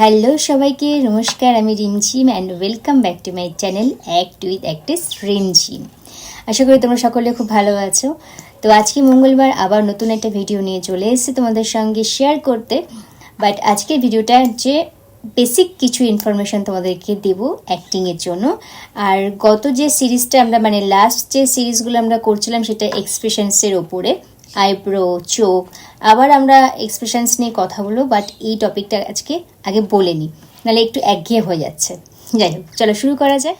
Hello সবাইকে নমস্কার, আমি Rimjhim and welcome back to my channel act with actress Rimjhim. আশা করি তোমরা সকলে খুব ভালো আছো। তো আজকে মঙ্গলবার আবার নতুন একটা ভিডিও নিয়ে চলে এসেছি তোমাদের সঙ্গে শেয়ার করতে। বাট আজকের ভিডিওটা যে বেসিক কিছু ইনফরমেশান তোমাদেরকে দেবো অ্যাক্টিংয়ের জন্য। আর গত যে সিরিজটা আমরা লাস্ট যে সিরিজগুলো আমরা করছিলাম সেটা এক্সপ্রেশনসের ওপরে, আইব্রো, চোখ, আবার আমরা এক্সপ্রেশনস নিয়ে কথা বলবো। বাট এই টপিকটা আজকে আগে বলে নিই, নাহলে একটু একঘেয়ে হয়ে যাচ্ছে। যাই হোক, চলো শুরু করা যায়।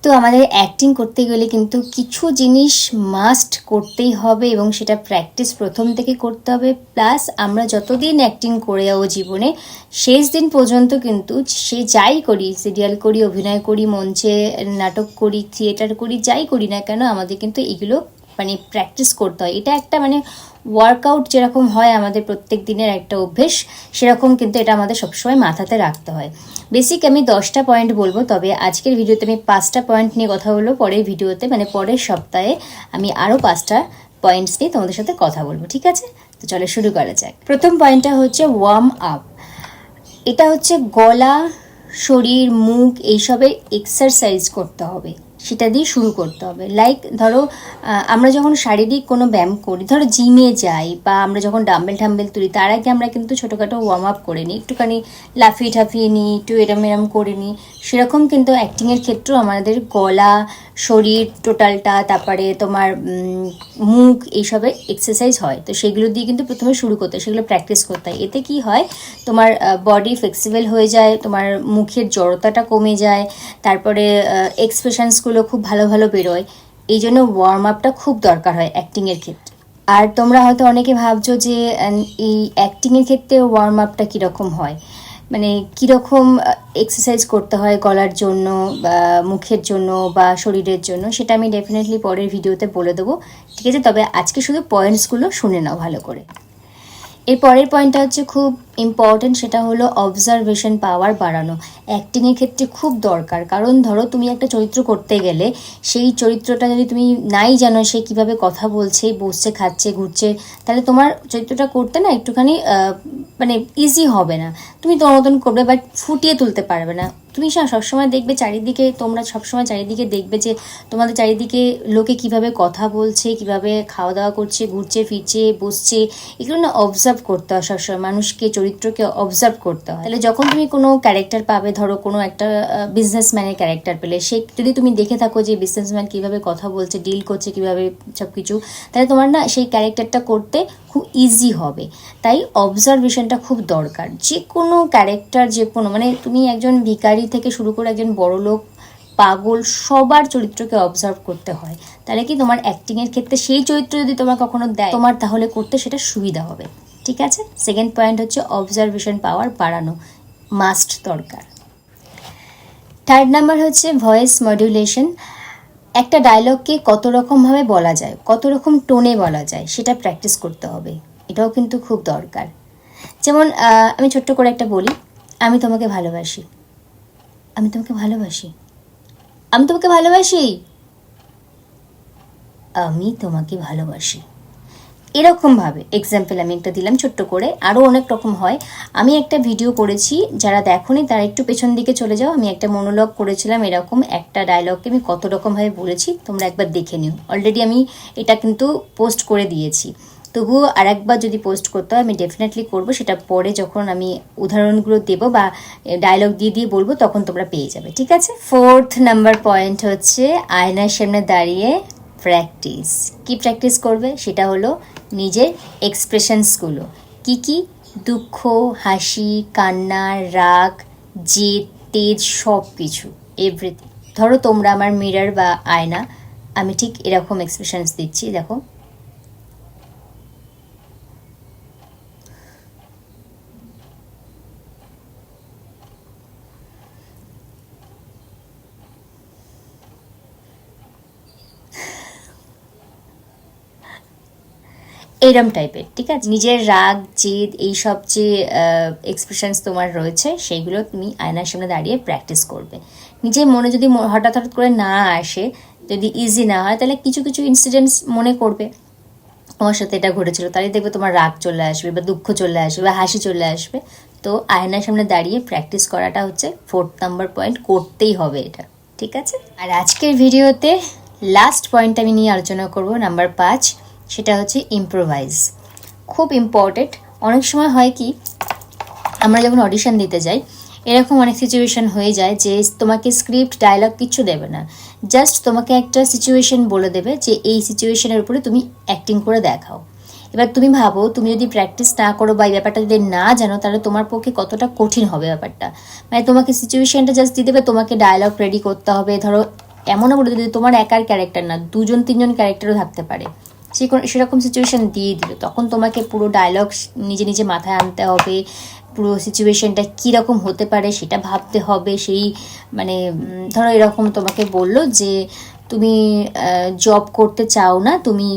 তো আমাদের অ্যাক্টিং করতে গেলে কিন্তু কিছু জিনিস মাস্ট করতেই হবে এবং সেটা প্র্যাকটিস প্রথম থেকে করতে হবে। প্লাস আমরা যতদিন অ্যাক্টিং করে যাবো জীবনে, শেষ দিন পর্যন্ত কিন্তু সে যাই করি, সিরিয়াল করি, অভিনয় করি, মঞ্চে নাটক করি, থিয়েটার করি, যাই করি না কেন, আমাদের কিন্তু এগুলো প্র্যাকটিস করতে হয়। এটা একটা ওয়ার্কআউট যেরকম হয় আমাদের প্রত্যেক দিনের একটা অভ্যেস, সেরকম কিন্তু এটা আমাদের সবসময় মাথাতে রাখতে হয়। বেসিক আমি 10টা পয়েন্ট বলবো, তবে আজকের ভিডিওতে আমি 5টা পয়েন্ট নিয়ে কথা বলবো। পরের ভিডিওতে পরের সপ্তাহে আমি আরও 5টা পয়েন্টস নিয়ে তোমাদের সাথে কথা বলবো, ঠিক আছে? তো চলো শুরু করা যাক। প্রথম পয়েন্টটা হচ্ছে ওয়ার্ম আপ। এটা হচ্ছে গলা, শরীর, মুখ এইসবের এক্সারসাইজ করতে হবে, সেটা দিয়ে শুরু করতে হবে। লাইক ধরো আমরা যখন শারীরিক কোনো ব্যায়াম করি, ধরো জিমে যাই বা আমরা যখন ডাম্বেল তুলি, তার আগে আমরা কিন্তু ছোটোখাটো ওয়ার্ম আপ করে নিই, একটুখানি লাফিয়ে ঠাফিয়ে নিই, একটু এরম করে নিই। সেরকম কিন্তু অ্যাক্টিংয়ের ক্ষেত্রেও আমাদের গলা, শরীর টোটালটা, তারপরে তোমার মুখ, এইসবের এক্সারসাইজ হয়। তো সেগুলো দিয়ে কিন্তু প্রথমে শুরু করতে হয়, সেগুলো প্র্যাকটিস করতে হয়। এতে কি হয়, তোমার বডি ফ্লেক্সিবল হয়ে যায়, তোমার মুখের জড়তাটা কমে যায়, তারপরে এক্সপ্রেশনসগুলো খুব ভালো ভালো বেরোয়। এই জন্য ওয়ার্ম আপটা খুব দরকার হয় অ্যাক্টিংয়ের ক্ষেত্রে। আর তোমরা হয়তো অনেকে ভাবছো যে এই অ্যাক্টিংয়ের ক্ষেত্রে ওয়ার্ম আপটা কীরকম হয়, কীরকম এক্সারসাইজ করতে হয় গলার জন্য বা মুখের জন্য বা শরীরের জন্য, সেটা আমি ডেফিনেটলি পরের ভিডিওতে বলে দেবো, ঠিক আছে? তবে আজকে শুধু পয়েন্টসগুলো শুনে নাও ভালো করে। এর পরের পয়েন্টটা হচ্ছে খুব ইম্পর্টেন্ট, সেটা হলো অবজারভেশন পাওয়ার বাড়ানো। অ্যাক্টিংয়ের ক্ষেত্রে খুব দরকার, কারণ ধরো তুমি একটা চরিত্র করতে গেলে সেই চরিত্রটা যদি তুমি নাই জানো সে কীভাবে কথা বলছে, বসছে, খাচ্ছে, ঘুরছে, তাহলে তোমার চরিত্রটা করতে না একটুখানি ইজি হবে না। তুমি তোমার মতন করবে, বাট ফুটিয়ে তুলতে পারবে না। তুমি সবসময় দেখবে চারিদিকে, তোমরা সবসময় চারিদিকে দেখবে যে তোমাদের চারিদিকে লোকে কিভাবে কথা বলছে, কিভাবে খাওয়া দাওয়া করছে, ঘুরছে, ফিরছে, বসছে, এগুলো না অবজার্ভ করতে হয় সবসময়। মানুষকে, চরিত্রকে অবজার্ভ করতে হয়। তাহলে যখন তুমি কোনো ক্যারেক্টার পাবে, ধরো কোনো একটা বিজনেসম্যানের ক্যারেক্টার পেলে, সে যদি তুমি দেখে থাকো যে বিজনেসম্যান কীভাবে কথা বলছে, ডিল করছে কীভাবে সব কিছু, তাহলে তোমার না সেই ক্যারেক্টারটা করতে খুব ইজি হবে। তাই অবজারভেশনটা খুব দরকার। যে কোনো ক্যারেক্টার, যে কোনো তুমি একজন ভিখারি থেকে শুরু করে একজন বড়লোক, পাগল, সবার চরিত্রকে অবজার্ভ করতে হয়। তাহলে কি তোমার অ্যাক্টিংয়ের ক্ষেত্রে সেই চরিত্র যদি তোমার কখনো দেয়, তোমার তাহলে করতে সেটা সুবিধা হবে, ঠিক আছে? সেকেন্ড পয়েন্ট হচ্ছে অবজারভেশন পাওয়ার বাড়ানো, মাস্ট দরকার। থার্ড নাম্বার হচ্ছে ভয়েস মডুলেশন। একটা ডায়লগকে কত রকমভাবে বলা যায়, কত রকম টোনে বলা যায়, সেটা প্র্যাকটিস করতে হবে। এটাও কিন্তু খুব দরকার। যেমন আমি ছোট্ট করে একটা বলি, আমি তোমাকে ভালোবাসি, আমি তোমাকে ভালোবাসি, আমি তোমাকে ভালোবাসি, আমি তোমাকে ভালোবাসি, এরকমভাবে এক্সাম্পল আমি একটা দিলাম ছোট্ট করে। আরও অনেক রকম হয়। আমি একটা ভিডিও করেছি, যারা দেখোনি তারা একটু পেছন দিকে চলে যাও। আমি একটা মনোলগ করেছিলাম, এরকম একটা ডায়লগকে আমি কত রকমভাবে বলেছি, তোমরা একবার দেখে নিও। অলরেডি আমি এটা কিন্তু পোস্ট করে দিয়েছি, তবুও আর একবার যদি পোস্ট করতে হয় আমি ডেফিনেটলি করবো। সেটা পরে যখন আমি উদাহরণগুলো দেবো বা ডায়লগ দিয়ে বলবো, তখন তোমরা পেয়ে যাবে, ঠিক আছে? ফোর্থ নাম্বার পয়েন্ট হচ্ছে আয়নার সামনে দাঁড়িয়ে প্র্যাকটিস। কি প্র্যাকটিস করবে? সেটা হলো নিজের এক্সপ্রেশনসগুলো। কি দুঃখ, হাসি, কান্না, রাগ, জেদ, তেজ, সব কিছু, এভরিথিং। ধরো তোমরা আমার মিরর বা আয়না, আমি ঠিক এরকম এক্সপ্রেশনস দিচ্ছি, দেখো। এরম টাইপের, ঠিক আছে? নিজের রাগ, জেদ, এইসব যে এক্সপ্রেশনস তোমার রয়েছে, সেইগুলো তুমি আয়নার সামনে দাঁড়িয়ে প্র্যাকটিস করবে। নিজের মনে যদি হঠাৎ করে না আসে, যদি ইজি না হয়, তাহলে কিছু কিছু ইনসিডেন্টস মনে করবে, তোমার সাথে এটা ঘটেছিল, তাহলে দেখবে তোমার রাগ চলে আসবে বা দুঃখ চলে আসবে বা হাসি চলে আসবে। তো আয়নার সামনে দাঁড়িয়ে প্র্যাকটিস করাটা হচ্ছে 4th নাম্বার পয়েন্ট, করতেই হবে এটা, ঠিক আছে? আর আজকের ভিডিওতে লাস্ট পয়েন্ট আমি নিয়ে আলোচনা করব, নাম্বার 5, সেটা হচ্ছে ইম্প্রোভাইজ। খুব ইম্পর্টেন্ট। অনেক সময় হয় কি, আমরা যখন অডিশন দিতে যাই এরকম অনেক সিচুয়েশন হয়ে যায় যে তোমাকে স্ক্রিপ্ট ডায়লগ কিছু দেবে না, জাস্ট তোমাকে একটা সিচুয়েশন বলে দেবে যে এই সিচুয়েশনের উপরে তুমি অ্যাক্টিং করে দেখাও। এবার তুমি ভাবো, তুমি যদি প্র্যাকটিস না করো বা এই ব্যাপারটা যদি না জানো, তাহলে তোমার পক্ষে কতটা কঠিন হবে ব্যাপারটা। মানে তোমাকে সিচুয়েশনটা জাস্ট দিয়ে দেবে, তোমাকে ডায়লগ রেডি করতে হবে। ধরো এমনও বলে দেবে তোমার একার ক্যারেক্টার না, 2-3জন ক্যারেক্টারও থাকতে পারে, সেরকম সিচুয়েশন দিয়ে দিল, তখন তোমাকে পুরো ডায়লগ নিজে নিজে মাথায় আনতে হবে, পুরো সিচুয়েশনটা কীরকম হতে পারে সেটা ভাবতে হবে। সেই মানে ধরো এরকম তোমাকে বললো যে তুমি জব করতে চাও না, তুমি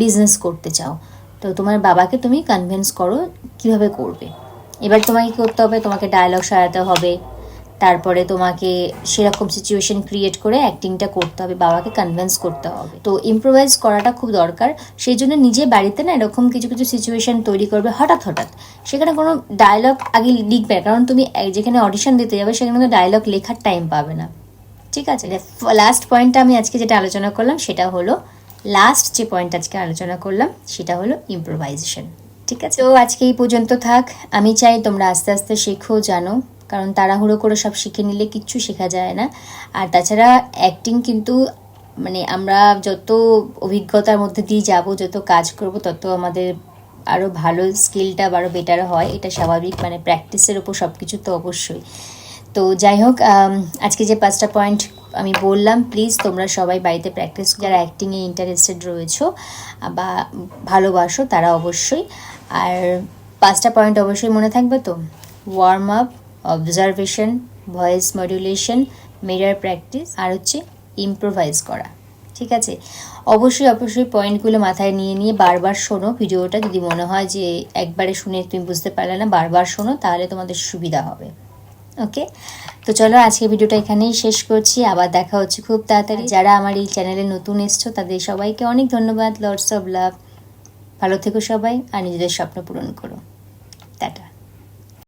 বিজনেস করতে চাও, তো তোমার বাবাকে তুমি কনভিন্স করো কিভাবে করবে। এবার তোমাকে কী করতে হবে, তোমাকে ডায়লগ সাজাতে হবে, তারপরে তোমাকে সেরকম সিচুয়েশন ক্রিয়েট করে অ্যাক্টিংটা করতে হবে, বাবাকে কনভিন্স করতে হবে। তো ইম্প্রোভাইজ করাটা খুব দরকার। সেই জন্য নিজে বাড়িতে না এরকম কিছু কিছু সিচুয়েশন তৈরি করবে হঠাৎ হঠাৎ। সেখানে কোনো ডায়লগ আগে লিখবে, কারণ তুমি যেখানে অডিশন দিতে যাবে সেখানে তো ডায়লগ লেখার টাইম পাবে না, ঠিক আছে? লাস্ট পয়েন্টটা আমি আজকে যেটা আলোচনা করলাম সেটা হলো, লাস্ট যে পয়েন্ট আজকে আলোচনা করলাম সেটা হলো ইম্প্রোভাইজেশন, ঠিক আছে? তো আজকে এই পর্যন্ত থাক। আমি চাই তোমরা আস্তে আস্তে শেখো, জানো, কারণ তাড়াহুড়ো করে সব শিখে নিলে কিচ্ছু শেখা যায় না। আর তাছাড়া অ্যাক্টিং কিন্তু মানে আমরা যত অভিজ্ঞতার মধ্যে দিয়ে যাব, যত কাজ করব, তত আমাদের আরও ভালো স্কিলটা আরও বেটার হয়, এটা স্বাভাবিক। মানে প্র্যাকটিসের ওপর সব কিছু তো অবশ্যই। তো যাই হোক, আজকে যে 5টা পয়েন্ট আমি বললাম, প্লিজ তোমরা সবাই বাড়িতে প্র্যাকটিস, যারা অ্যাক্টিংয়ে ইন্টারেস্টেড রয়েছো বা ভালোবাসো তারা অবশ্যই। আর 5টা পয়েন্ট অবশ্যই মনে থাকবে তো, warm up, observation, voice modulation, mirror practice, আর হচ্ছে ইম্প্রোভাইজ করা, ঠিক আছে? অবশ্যই অবশ্যই পয়েন্টগুলো মাথায় নিয়ে নিয়ে বারবার শোনো ভিডিওটা। যদি মনে হয় যে একবারে শুনে তুমি বুঝতে পারলে না, বারবার শোনো, তাহলে তোমাদের সুবিধা হবে। ওকে, তো চলো আজকে ভিডিওটা এখানেই শেষ করছি। আবার দেখা হচ্ছে খুব তাড়াতাড়ি। যারা আমার এই চ্যানেলে নতুন এসছো তাদের সবাইকে অনেক ধন্যবাদ, লটস অফ লাভ। ভালো থেকো সবাই, আর নিজেদের স্বপ্ন পূরণ করো।